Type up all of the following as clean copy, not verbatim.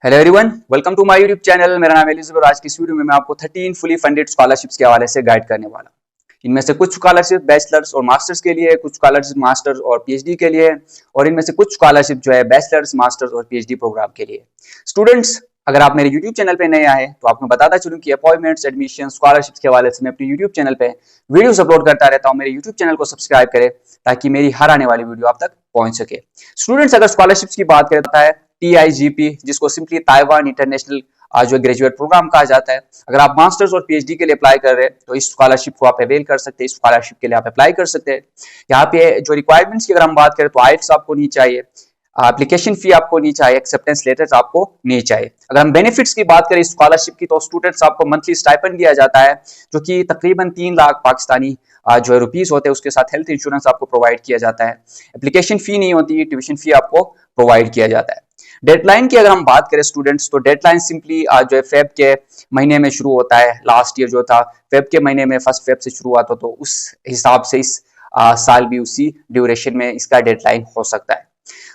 Hello everyone, welcome to my YouTube channel. मेरा नाम Elizabeth. आज की इस वीडियो में मैं आपको 13 फुली फंडेड स्कॉलरशिप्स के हवाले से गाइड करने वाला। इनमें से कुछ स्कॉलरशिप बैचलर्स और मास्टर्स के लिए है, कुछ स्कॉलरशिप मास्टर्स और पीएचडी के लिए है, और इनमें से कुछ स्कॉलरशिप जो है बैचलर्स, मास्टर्स और पीएचडी प्रोग्राम के लिए। स्टूडेंट्स, अगर आप मेरे यूट्यूब चैनल पे नए आए तो आपको बताता चलूं कि अपॉइंटमेंट्स, एडमिशन, स्कॉलरशिप्स के हवाले से मैं अपने यूट्यूब चैनल पे वीडियोस अपलोड करता रहता हूं। मेरे यूट्यूब चैनल को सब्सक्राइब करें ताकि मेरी हर आने वाली वीडियो आप तक पहुंच सके। स्टूडेंट्स, अगर स्कॉलरशिप्स की बात करें तो है TIGP, जिसको सिंपली ताइवान इंटरनेशनल जो ग्रेजुएट प्रोग्राम कहा जाता है। अगर आप मास्टर्स और पीएचडी के लिए अप्लाई कर रहे हैं तो इस स्कॉलरशिप को आप अवेल कर सकते हैं, इस स्कॉलरशिप के लिए आप अप्लाई कर सकते हैं। यहाँ पे जो रिक्वायरमेंट्स की अगर हम बात करें तो आइल्स आपको नहीं चाहिए, एप्लीकेशन फी आपको नहीं चाहिए, एक्सेप्टेंस लेटर्स आपको नहीं चाहिए। अगर हम बेनिफिट्स की बात करें स्कॉलरशिप की तो स्टूडेंट्स आपको मंथली स्टाइपेंड दिया जाता है जो कि तकरीबन 3 लाख पाकिस्तानी जो है रुपीस होते हैं। उसके साथ हेल्थ इंश्योरेंस आपको प्रोवाइड किया जाता है। एप्लीकेशन फी नहीं होती, ट्यूशन फी आपको प्रोवाइड किया जाता है। डेडलाइन की अगर हम बात करें स्टूडेंट्स तो डेडलाइन सिंपली जो है फेब के महीने में शुरू होता है। लास्ट ईयर जो था फेब के महीने में, फर्स्ट फेब से शुरू हुआ था, तो उस हिसाब से इस साल भी उसी ड्यूरेशन में इसका डेडलाइन हो सकता है।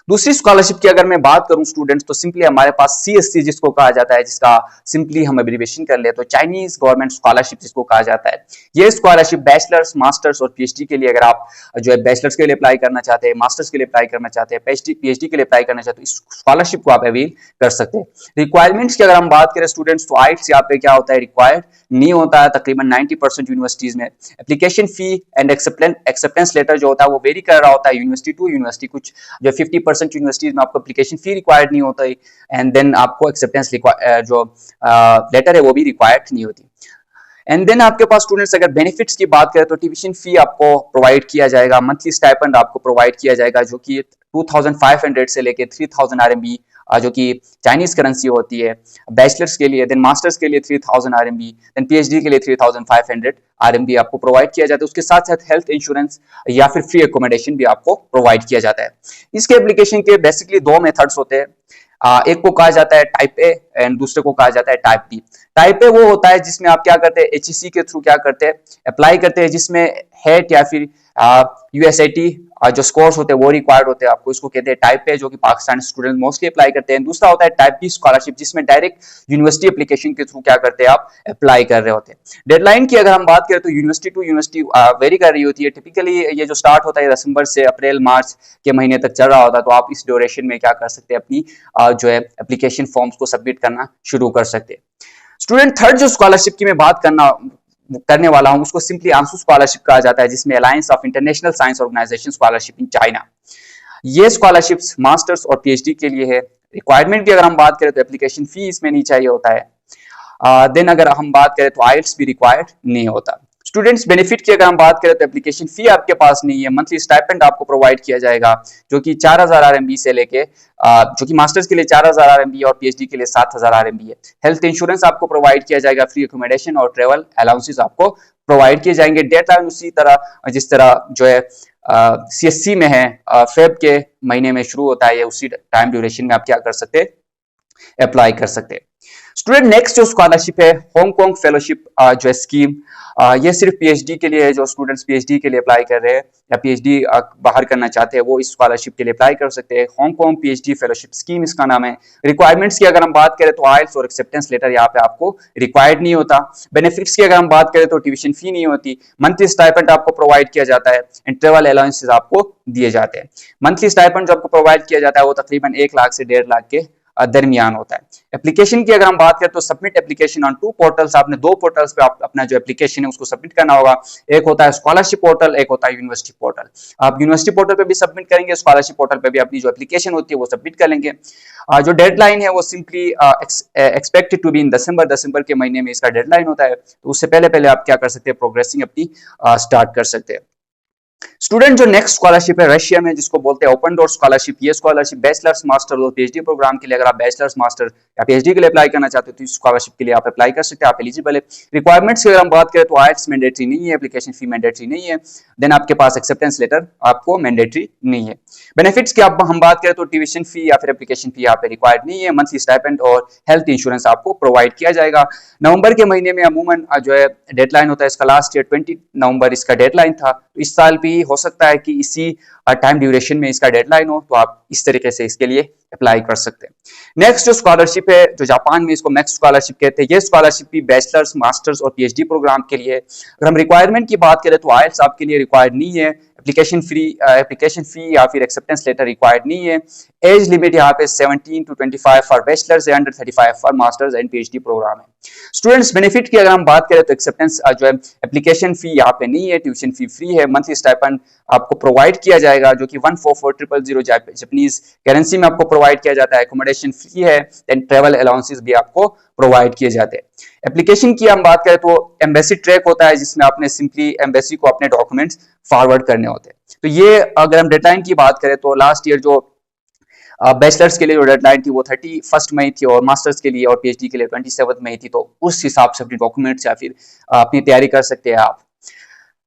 दूसरी स्कॉलरशिप की अगर मैं बात करूं स्टूडेंट्स तो सिंपली हमारे पास CSC जिसको कहा जाता है, जिसका सिंपली हम एब्रिविएशन कर ले तो चाइनीज गवर्नमेंट स्कॉलरशिप जिसको कहा जाता है। ये स्कॉलरशिप बैचलर्स, मास्टर्स और पीएचडी के लिए, अगर आप जो है बैचलर्स के लिए अप्लाई करना चाहते हैं, मास्टर्स के लिए अप्लाई करना चाहते हैं, पीएचडी के लिए अप्लाई करना चाहते हैं, इस स्कॉलरशिप को आप अवेल कर सकते हैं। रिक्वायरमेंट्स की अगर हम बात करें स्टूडेंट्स तो आइट्स यहाँ पे क्या होता है, रिक्वायर्ड नहीं होता है तकरीबन 90% यूनिवर्सिटीज में। Application fee and acceptance letter जो होता है वो वेरी कर रहा होता है यूनिवर्सिटी टू यूनिवर्सिटी। कुछ जो 50% यूनिवर्सिटीज में आपको एप्लीकेशन फी रिक्वायर्ड नहीं होता है, एंड देन आपको एक्सेप्टेंस जो लेटर है वो भी रिक्वायर्ड नहीं होती। एंड देन आपके पास स्टूडेंट्स अगर बेनिफिट्स की बात करें तो ट्यूशन फी आपको प्रोवाइड किया जाएगा, मंथली स्टाइपेंड आपको प्रोवाइड किया जाएगा जो कि 2500 से लेके 3000 RMB जो कि चाइनीज करेंसी होती है बैचलर्स के लिए। देन मास्टर्स के लिए 3000 RMB, देन पीएचडी के लिए 3500 RMB आपको प्रोवाइड किया जाता है। उसके साथ साथ हेल्थ इंश्योरेंस या फिर फ्री एकोमोडेशन भी आपको प्रोवाइड किया जाता है। इसके एप्लीकेशन के बेसिकली 2 मेथड्स होते हैं। एक को कहा जाता है टाइप ए एंड दूसरे को कहा जाता है टाइप बी। टाइप ए वो होता है जिसमें आप क्या करते हैं, HEC के थ्रू क्या करते हैं, अप्लाई करते हैं, जिसमें हेट या फिर USAT जो स्कोर्स होते हैं वो रिक्वायर्ड होते हैं आपको। इसको कहते हैं टाइप ए, जो कि पाकिस्तानी स्टूडेंट मोस्टली अप्लाई करते हैं। दूसरा होता है टाइप बी स्कॉलरशिप, जिसमें डायरेक्ट यूनिवर्सिटी एप्लीकेशन के थ्रू क्या करते हैं, आप अप्लाई कर रहे होते हैं। डेडलाइन की अगर हम बात करें तो यूनिवर्सिटी टू यूनिवर्सिटी वेरी कर रही होती है। टिपिकली ये जो स्टार्ट होता है दिसंबर से अप्रैल मार्च के महीने तक चल रहा होता है, तो आप इस ड्यूरेशन में क्या कर सकते हैं, अपनी जो है एप्लीकेशन फॉर्म्स को सबमिट करना शुरू कर सकते हैं। स्टूडेंट, थर्ड जो स्कॉलरशिप की मैं बात करने वाला हूं उसको सिंपली आंसू स्कॉलरशिप कहा जाता है, जिसमें Alliance of International Science Organization scholarship in China. ये स्कॉलरशिप्स मास्टर्स और पीएचडी के लिए है। रिक्वायरमेंट की अगर हम बात करें तो एप्लीकेशन फी इसमें नहीं चाहिए होता है। देन अगर हम बात करें तो आइल्स भी रिक्वायर्ड नहीं होता। स्टूडेंट्स, बेनिफिट की अगर हम बात करें तो एप्लीकेशन फी आपके पास नहीं है। मंथली स्टाइपेंड आपको प्रोवाइड किया जाएगा जो कि 4000 RMB से लेके जो कि मास्टर्स के लिए 4000 RMB और पीएचडी के लिए 7000 RMB है। हेल्थ इंश्योरेंस आपको प्रोवाइड किया जाएगा, फ्री एकोमोडेशन और ट्रेवल अलाउंसेस आपको प्रोवाइड किए जाएंगे। डेडलाइन उसी तरह जिस तरह जो है CSC में है, फेब के महीने में शुरू होता है, या उसी टाइम ड्यूरेशन में आप क्या कर सकते हैं, अप्लाई कर सकते हैं। स्टूडेंट, नेक्स्ट जो स्कॉलरशिप है हांगकांग फेलोशिप जो है स्कीम, ये सिर्फ पीएचडी के लिए है। जो स्टूडेंट्स पीएचडी के लिए अप्लाई कर रहे हैं या पीएचडी बाहर करना चाहते हैं वो इस स्कॉलरशिप के लिए अप्लाई कर सकते हैं। हांगकांग PhD फेलोशिप स्कीम इसका नाम है। रिक्वायरमेंट्स की अगर हम बात करें तो आइल्स और एक्सेप्टेंस लेटर यहाँ पे आपको रिक्वायर्ड नहीं होता। बेनिफिट्स की अगर हम बात करें तो ट्यूशन फी नहीं होती, मंथली स्टाइपेंड आपको प्रोवाइड किया जाता है एंड ट्रेवल अलाउंसेस आपको दिए जाते हैं। मंथली स्टाइपेंड जो आपको प्रोवाइड किया जाता है वो तकरीबन 1 लाख से 1.5 लाख के दरमियान होता है। एप्लीकेशन की अगर हम बात करें तो सबमिट एप्लीकेशन ऑन 2 पोर्टल्स। आपने 2 पोर्टल्स पे आप अपना जो एप्लीकेशन है उसको सबमिट करना होगा। एक होता है स्कॉलरशिप पोर्टल, एक होता है यूनिवर्सिटी पोर्टल। आप यूनिवर्सिटी पोर्टल पे भी सबमिट करेंगे, स्कॉलरशिप पोर्टल पे भी अपनी जो एप्लीकेशन होती है वो सबमिट कर लेंगे। जो डेडलाइन है वो simply expected to be in December के महीने में इसका डेडलाइन होता है। तो उससे पहले आप क्या कर सकते हैं, प्रोग्रेसिंग अपनी स्टार्ट कर सकते हैं। स्टूडेंट, जो नेक्स्ट स्कॉलरशिप है रशिया में, जिसको बोलते हैं ओपन डोर स्कॉलरशिप। ये स्कॉलरशिप बैचलर्स, मास्टर और पीएचडी प्रोग्राम के लिए, अगर आप बैचलर्स, मास्टर या पीएचडी के लिए अप्लाई करना चाहते हो तो इस स्कॉलरशिप के लिए आप अप्लाई कर सकते हैं, आप एलिजिबल है। रिक्वायरमेंट्स की अगर हम बात करें तो आइल्स मैंडेटरी नहीं है, एप्लीकेशन फी मैंडेटरी नहीं है, देन आपके पास एक्सेप्टेंस लेटर आपको मैंडेटरी नहीं है। बेनिफिट्स की हम बात करें तो ट्यूशन फी या फिर एप्लीकेशन फी यहाँ पे रिक्वायर्ड नहीं है। मंथली स्टाइपेंड और हेल्थ इंश्योरेंस आपको प्रोवाइड किया जाएगा। नवंबर के महीने में अमूमन जो है डेडलाइन होता है इसका, लास्ट ईयर 20 नवंबर इसका डेडलाइन था। तो इस साल भी हो सकता है कि इसी टाइम ड्यूरेशन में इसका डेडलाइन हो, तो आप इस तरीके से इसके लिए अप्लाई कर सकते हैं। नेक्स्ट जो स्कॉलरशिप है, जो जापान में इसको मैक्स स्कॉलरशिप कहते हैं, ये स्कॉलरशिप भी बैचलर्स, मास्टर्स और पीएचडी प्रोग्राम के लिए। अगर हम रिक्वायरमेंट की बात करें तो आइल्स आपके लिए रिक्वायर्ड नहीं है, एप्लीकेशन फी या फिर एक्सेप्टेंस लेटर रिक्वायर्ड नहीं है। एज लिमिट यहाँ पे 17 to 25 for bachelors and under 35 for masters and PhD program है। स्टूडेंट्स बेनिफिट की अगर हम बात करें तो एक्सेप्टेंस जो है एप्लीकेशन फी यहाँ पे नहीं है, ट्यूशन फी फ्री है, मंथली स्टाइपेंड आपको प्रोवाइड किया जाएगा जो कि 144,000 जापानीज करेंसी में आपको प्रोवाइड किया जाता है। एकोमोडेशन फ्री है, देन ट्रेवल अलाउंसेस भी आपको प्रोवाइड किए जाते हैं। एप्लीकेशन की हम बात करें तो एम्बेसी ट्रैक होता है जिसमें आपने सिंपली एम्बेसी को अपने डॉक्यूमेंट्स फॉरवर्ड करने होते हैं। तो ये अगर हम डेडलाइन की बात करें तो लास्ट ईयर जो बैचलर्स के लिए जो डेडलाइन थी वो 31 मई थी और मास्टर्स के लिए और पीएचडी के लिए 27 मई थी। तो उस हिसाब से अपने डॉक्यूमेंट्स या फिर अपनी तैयारी कर सकते हैं आप।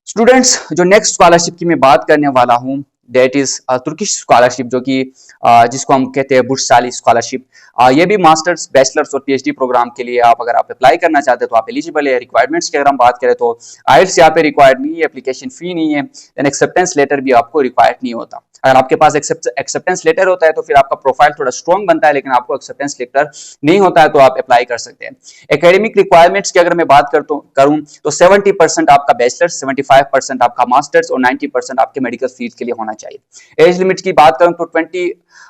स्टूडेंट्स जो नेक्स्ट स्कॉलरशिप की मैं बात करने वाला हूँ दैट इज तुर्किश स्कॉलरशिप, जो कि जिसको हम कहते हैं बुर्साली स्कॉलरशिप। ये भी मास्टर्स, बैचलर्स और पीएचडी प्रोग्राम के लिए आप अगर आप अप्लाई करना चाहते हैं तो आप एलिजिबल है। रिक्वायरमेंट्स की अगर हम बात करें तो आइल्स यहाँ पे रिक्वायर्ड नहीं है, एप्लीकेशन फी नहीं है, देन एक्सेप्टेंस लेटर भी आपको रिक्वायर्ड नहीं होता। अगर आपके पास एक्सेप्टेंस लेटर होता है तो फिर आपका प्रोफाइल थोड़ा स्ट्रॉन्ग बनता है, लेकिन आपको एक्सेप्टेंस लेटर नहीं होता है तो आप अप्लाई कर सकते हैं। एकेडमिक रिक्वायरमेंट्स की अगर मैं बात करूं तो 70% आपका बैचलर्स, 75% आपका मास्टर्स और 90% आपके मेडिकल फील्ड के लिए होना चाहिए। एज लिमिट की बात करूं तो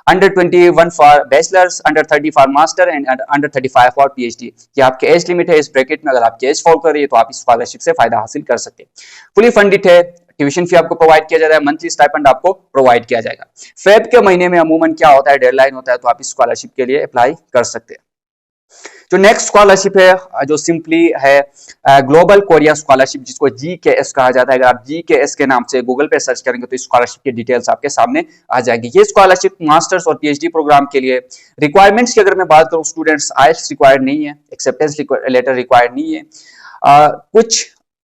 under 21 for bachelors, under 30 for master and under 35 for PhD. ये आपके एज लिमिट है। इस ब्रैकेट में अगर आप एज फॉल कर रही है तो आप इस स्कॉलरशिप से फायदा हासिल कर सकते हैं। फुली फंडेड है, ट्यूशन फी आपको प्रोवाइड किया जाता है, मंथली स्टाइपेंड आपको प्रोवाइड किया जाएगा। फेब के महीने में अमूमन क्या होता है, डेडलाइन होता है, तो आप इस स्कॉलरशिप के लिए अप्लाई कर सकते हैं। जो नेक्स्ट स्कॉलरशिप है जो सिंपली है ग्लोबल कोरिया स्कॉलरशिप, जिसको GKS कहा जाता है। अगर आप GKS के नाम से गूगल पे सर्च करेंगे तो इस स्कॉलरशिप की डिटेल्स आपके सामने आ जाएगी। ये स्कॉलरशिप मास्टर्स और पीएचडी प्रोग्राम के लिए। रिक्वायरमेंट्स की अगर मैं बात करूं स्टूडेंट्स, आइल्स रिक्वायर्ड नहीं है, एक्सेप्टेंस लेटर रिक्वायर्ड नहीं है। कुछ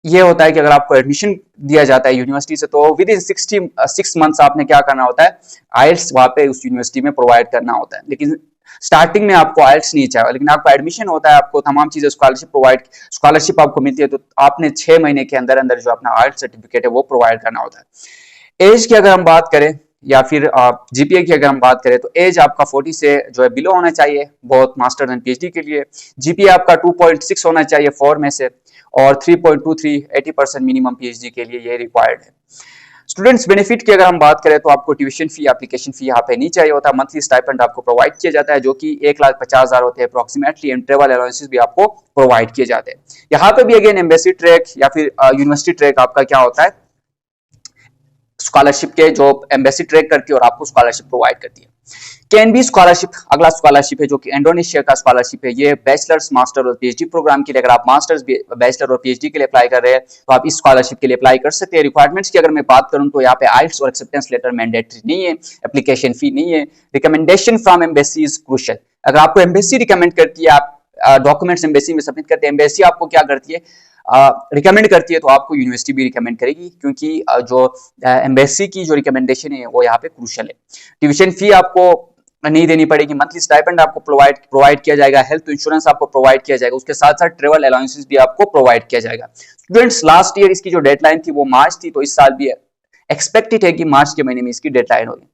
ये होता है कि अगर आपको एडमिशन दिया जाता है यूनिवर्सिटी से तो विद इन 6 मंथ्स आपने क्या करना होता है, आइल्स वहां पे उस यूनिवर्सिटी में प्रोवाइड करना होता है। लेकिन स्टार्टिंग में आपको आइल्स नहीं चाहिए, लेकिन आपका एडमिशन होता है, आपको तमाम चीजें स्कॉलरशिप आपको मिलती है, तो आपने 6 महीने के अंदर अंदर जो अपना आइल्स सर्टिफिकेट है वो प्रोवाइड करना होता है। एज की अगर हम बात करें या फिर जीपीए की अगर हम बात करें तो एज आपका 40 से जो है बिलो होना चाहिए, बहुत मास्टर एंड पीएचडी के लिए। जीपीए आपका 2.6 होना चाहिए 4 में से, और 3.23 80% मिनिमम पीएचडी के लिए ये रिक्वायर्ड है। स्टूडेंट्स बेनिफिट की अगर हम बात करें तो आपको ट्यूशन फी, एप्लीकेशन फी यहाँ पे नहीं चाहिए होता। मंथली स्टाइपेंड आपको प्रोवाइड किया जाता है जो कि 1,50,000 होते हैं अप्रोक्सीमेटली, एंड ट्रेवल अलाउंसेस भी आपको प्रोवाइड किए जाते हैं। यहाँ पे भी अगेन एम्बेसी ट्रैक या फिर यूनिवर्सिटी ट्रैक आपका क्या होता है, स्कॉलरशिप के जो एम्बेसी ट्रैक करती है और आपको स्कॉलरशिप प्रोवाइड करती है। कैनबी स्कॉलरशिप अगला स्कॉलरशिप है जो कि इंडोनेशिया का स्कॉलरशिप है। ये बैचलर्स, मास्टर और पीएचडी प्रोग्राम के लिए, अगर आप मास्टर्स, बैचलर और पीएचडी के लिए अप्लाई कर रहे हैं तो आप इस स्कॉलरशिप के लिए अप्लाई कर सकते हैं। रिक्वायरमेंट्स की अगर मैं बात करूं तो यहाँ पे आइल्स और एक्सेप्टेंस लेटर मैंडेटरी नहीं है, एप्लीकेशन फी नहीं है। Recommendation from embassy is crucial. अगर आपको एम्बेसी रिकमेंड करती है, आप डॉक्यूमेंट्स एम्बेसी में सबमिट करते हैं, एम्बेसी आपको क्या करती है, रिकमेंड करती है, तो आपको यूनिवर्सिटी भी रिकमेंड करेगी, क्योंकि जो एम्बेसी की जो रिकमेंडेशन है वो यहाँ पे क्रूशियल है। ट्यूशन फी आपको नहीं देनी पड़ेगी, मंथली स्टाइपेंड आपको प्रोवाइड किया जाएगा, हेल्थ इंश्योरेंस आपको प्रोवाइड किया जाएगा, उसके साथ साथ ट्रेवल अलाउंसेस भी आपको प्रोवाइड किया जाएगा। स्टूडेंट्स लास्ट ईयर इसकी जो डेडलाइन थी वो मार्च थी, तो इस साल भी एक्सपेक्टेड है कि मार्च के महीने में इसकी डेडलाइन होगी।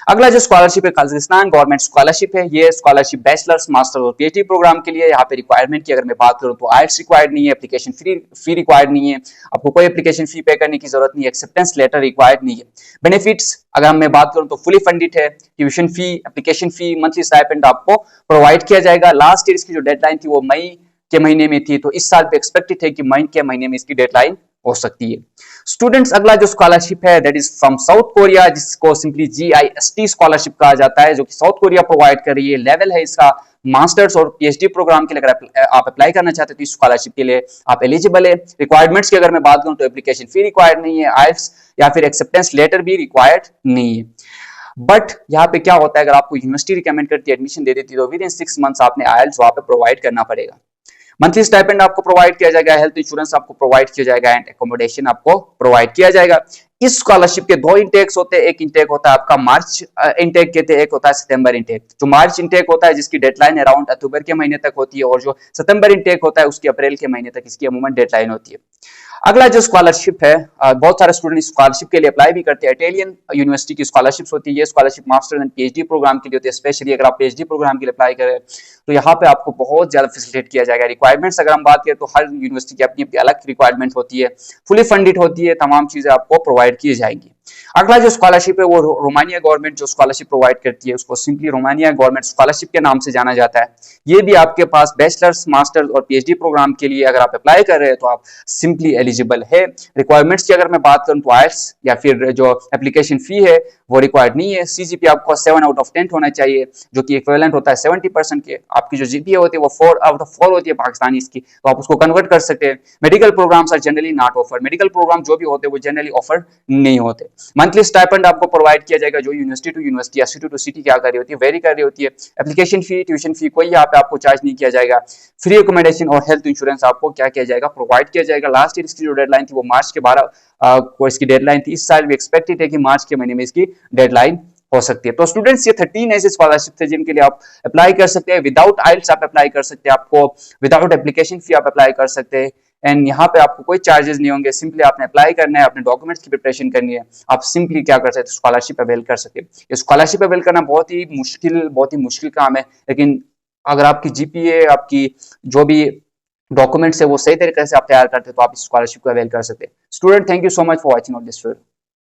अगला जो स्कॉलरशिप है कजाकिस्तान गवर्नमेंट स्कॉलरशिप है। ये स्कॉलरशिप बैचलर्स, मास्टर और पीएचडी प्रोग्राम के लिए। यहाँ पे रिक्वायरमेंट की अगर मैं बात करूँ तो आइल्स रिक्वायर्ड नहीं है, एप्लीकेशन फी रिक्वायर्ड नहीं है, आपको कोई एप्लीकेशन फी पे करने की जरूरत नहीं है, एक्सेप्टेंस लेटर रिक्वायर्ड नहीं है। बेनिफिट्स अगर मैं बात करूँ तो फुली फंडेड है, tuition fee, application fee, monthly stipend आपको प्रोवाइड किया जाएगा। लास्ट ईयर इसकी जो डेडलाइन थी वो मई के महीने में थी, तो इस साल पे एक्सपेक्टेड है कि मई के महीने में इसकी डेडलाइन हो सकती है। स्टूडेंट्स अगला जो स्कॉलरशिप है that is from south Korea, जिसको सिंपली GIST स्कॉलरशिप कहा जाता है, जो कि साउथ कोरिया प्रोवाइड कर रही है। लेवल है इसका मास्टर्स और पीएचडी प्रोग्राम के लिए। अगर आप अप्लाई करना चाहते हैं तो इस स्कॉलरशिप के लिए आप एलिजिबल है। रिक्वायरमेंट्स की अगर मैं बात करूं तो एप्लीकेशन फी रिक्वायर्ड नहीं है, आइल्स या फिर एक्सेप्टेंस लेटर भी रिक्वायर्ड नहीं है। बट यहाँ पे क्या होता है, अगर आपको यूनिवर्सिटी रिकमेंड करती है, एडमिशन दे देती है, तो विद इन 6 मंथ्स आपने आइल्स वहां पे प्रोवाइड करना पड़ेगा। मंथली स्टाइपेंड आपको प्रोवाइड किया जाएगा, हेल्थ इंश्योरेंस आपको प्रोवाइड किया जाएगा, एंड एकोमोडेशन आपको प्रोवाइड किया जाएगा। इस स्कॉलरशिप के 2 इंटेक्स होते हैं। एक इंटेक होता है आपका मार्च इंटेक कहते हैं, एक होता है सितंबर इंटेक। जो मार्च इंटेक होता है जिसकी डेडलाइन अराउंड अक्टूबर के महीने तक होती है, और जो सितंबर इंटेक होता है उसकी अप्रैल के महीने तक इसकी अमूमन डेडलाइन होती है। अगला जो स्कॉलरशिप है, बहुत सारे स्टूडेंट स्कॉलरशिप के लिए अप्लाई भी करते हैं। इटालियन यूनिवर्सिटी की स्कॉलरशिप्स होती है। ये scholarship master and PhD program के लिए होती है। स्पेशली अगर आप पीएचडी प्रोग्राम के लिए अप्लाई करें तो यहाँ पे आपको बहुत ज्यादा फैसिलिटेट किया जाएगा। रिक्वायरमेंट्स अगर हम बात करें तो हर यूनिवर्सिटी की अपनी अपनी अलग रिक्वायरमेंट होती है, फुली फंडेड होती है, तमाम चीजें आपको प्रोवाइड की जाएंगी। अगला जो स्कॉलरशिप है वो रोमानिया गवर्नमेंट जो स्कॉलरशिप प्रोवाइड करती है, उसको सिंपली रोमानिया गवर्नमेंट स्कॉलरशिप के नाम से जाना जाता है। ये भी आपके पास बैचलर्स, मास्टर्स और पीएचडी प्रोग्राम के लिए अगर आप अप्लाई कर रहे हैं तो आप सिंपली एलिजिबल है। रिक्वायरमेंट्स की अगर मैं बात करूं तो आईएलटीएस या फिर जो एप्लीकेशन फी है वो रिक्वायर्ड नहीं है। सीजीपीए आपको 7 आउट ऑफ 10 होना चाहिए, जो कि इक्विवेलेंट होता है 70% के। आपकी जो जीपीए होती है वो 4 आउट ऑफ 4 होती है पाकिस्तानी इसकी, तो आप उसको कन्वर्ट कर सकते हैं। Medical programs are generally not offer, medical program जो भी होते हैं वो जनरली ऑफर नहीं होते। मंथली स्टाइपेंड आपको प्रोवाइड किया जाएगा, जो यूनिवर्सिटी टू यूनिवर्सिटी या सिटी टू सिटी क्या कर रही होती है, वेरी कर रही होती है। एप्लीकेशन फी, ट्यूशन फी कोई यहाँ पे आपको चार्ज नहीं किया जाएगा। फ्री अकोमोडेशन और हेल्थ इंश्योरेंस आपको क्या किया जाएगा, प्रोवाइड किया जाएगा। लास्ट ईयर इसकी जो डेडलाइन थी वो मार्च के 12 को इसकी डेडलाइन थी। इस साल भी एक्सपेक्टेड है कि मार्च के महीने में इसकी डेडलाइन हो सकती है। तो स्टूडेंट्स ये 13 ऐसे स्कॉलरशिप थे जिनके लिए आप अप्लाई कर सकते हैं। विदाउट आइल्स आप अप्लाई कर सकते हैं, आपको विदाउट एप्लीकेशन फी आप अप्लाई कर सकते हैं। एंड यहाँ पे आपको कोई चार्जेस नहीं होंगे, सिंपली आपने अप्लाई करना है, अपने डॉक्यूमेंट्स की प्रिपरेशन करनी है, आप सिंपली क्या कर सकते हैं, स्कॉलरशिप अवेल कर सकते हैं। ये स्कॉलरशिप अवेल करना बहुत ही मुश्किल काम है, लेकिन अगर आपकी जीपीए, आपकी जो भी डॉक्यूमेंट्स है वो सही तरीके से आप तैयार करते हैं तो आप इस स्कॉलरशिप को अवेल कर सकते हैं। Student, thank you so much for watching this video.